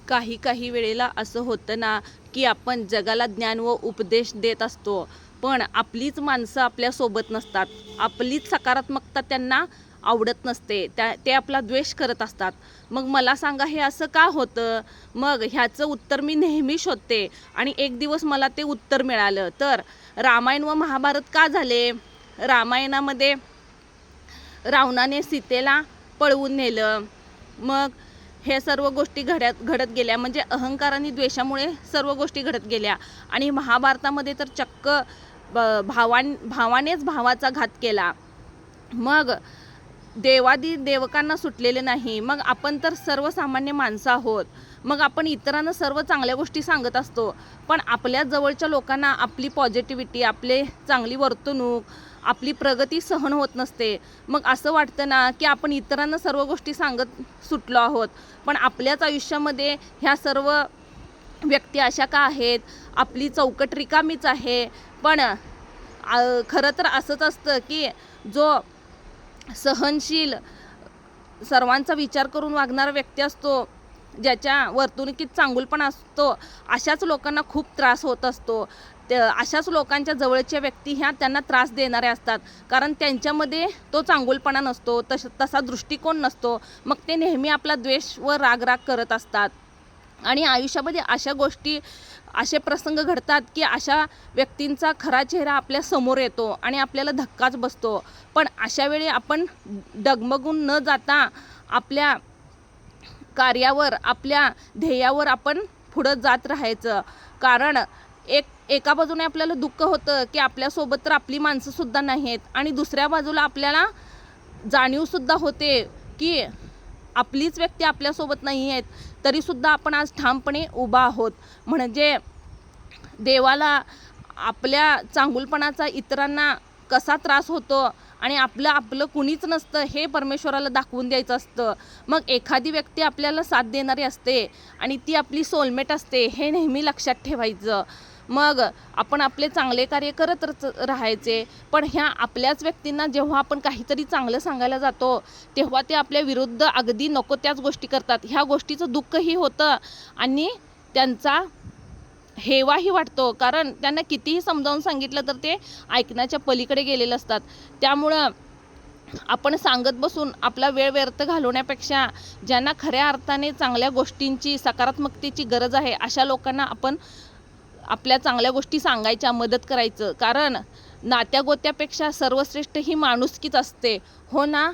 काही काही वेळेला असं होतं ना, की आपण जगाला ज्ञान व उपदेश देत असतो, पण आपलीच माणसं आपल्यासोबत नसतात. आपलीच सकारात्मकता त्यांना आवडत नसते. ते आपला द्वेष करत असतात. मग मला सांगा हे असं का होतं? मग ह्याचं उत्तर मी नेहमी शोधते आणि एक दिवस मला ते उत्तर मिळालं. तर रामायण व महाभारत का झाले? रामायणामध्ये रावणाने सीतेला पळवून नेलं. मग हे सर्व गोष्टी घडत गेल्या, म्हणजे अहंकार आणि द्वेषामुळे सर्व गोष्टी घडत गेल्या. आणि महाभारतामध्ये तर चक्क भावानेच भावाचा घात केला. मग देवादी देवकांना सुटलेले नाही. मग आपण तर सर्वसामान्य माणसं आहोत. मग आपण इतरांना सर्व चांगल्या गोष्टी सांगत असतो, पण आपल्या जवळच्या लोकांना आपली पॉझिटिव्हिटी, आपले चांगली वर्तणूक, आपली प्रगती सहन होत नसते. मग असं वाटतं ना, की आपण इतरांना सर्व गोष्टी सांगत सुटलो आहोत, पण आपल्याच आयुष्यामध्ये ह्या सर्व व्यक्ती अशा का आहेत? आपली चौकट रिकामीच आहे. पण खरं तर असंच असतं, की जो सहनशील, सर्वांचा विचार करून वागणारा व्यक्ती असतो, ज्याच्या वर्तणुकीत चांगुलपणा असतो, अशाच लोकांना खूप त्रास होत असतो. अशाच लोकांच्या जवळच्या व्यक्ती ह्या त्यांना त्रास देणाऱ्या असतात, कारण त्यांच्यामध्ये तो चांगुलपणा नसतो, तसा दृष्टिकोन नसतो. मग ते नेहमी आपला द्वेष व राग करत असतात. आणि आयुष्यामध्ये अशा गोष्टी, असे प्रसंग घडतात, की अशा व्यक्तींचा खरा चेहरा आपल्या समोर येतो आणि आपल्याला धक्काच बसतो. पण अशा वेळी आपण डगमगून न जाता आपल्या कार्यावर, आपल्या ध्येयावर आपण पुढं जात राहायचं. कारण एका बाजूने आपल्याला दुःख होतं, की आपल्यासोबत तर आपली माणसंसुद्धा नाहीत, आणि दुसऱ्या बाजूला आपल्याला जाणीवसुद्धा होते, की आपलीच व्यक्ती आपल्यासोबत नाही आहेत, तरीसुद्धा आपण आज ठामपणे उभा आहोत. म्हणजे देवाला आपल्या चांगुलपणाचा इतरांना कसा त्रास होतो आणि आपलं कुणीच नसतं हे परमेश्वराला दाखवून द्यायचं असतं. मग एखादी व्यक्ती आपल्याला साथ देणारी असते आणि ती आपली सोलमेट असते, हे नेहमी लक्षात ठेवायचं. मग आपण आपले चांगले कार्य करत राहायचे. पण ह्या आपल्याच व्यक्तींना जेव्हा आपण काहीतरी चांगलं सांगायला जातो, तेव्हा ते आपल्या विरुद्ध अगदी नको त्याच गोष्टी करतात. ह्या गोष्टीचं दुःखही होतं आणि त्यांचा हेवाही वाटतो, कारण त्यांना कितीही समजावून सांगितलं तर ते ऐकण्याच्या पलीकडे गेलेले असतात. त्यामुळं आपण सांगत बसून आपला वेळ व्यर्थ घालवण्यापेक्षा ज्यांना खऱ्या अर्थाने चांगल्या गोष्टींची, सकारात्मकतेची गरज आहे, अशा लोकांना आपण आपल्या चांगल्या गोष्टी सांगायच्या, मदत करायचं. कारण नात्यागोत्यापेक्षा सर्वश्रेष्ठ ही माणुसकीच असते, हो ना?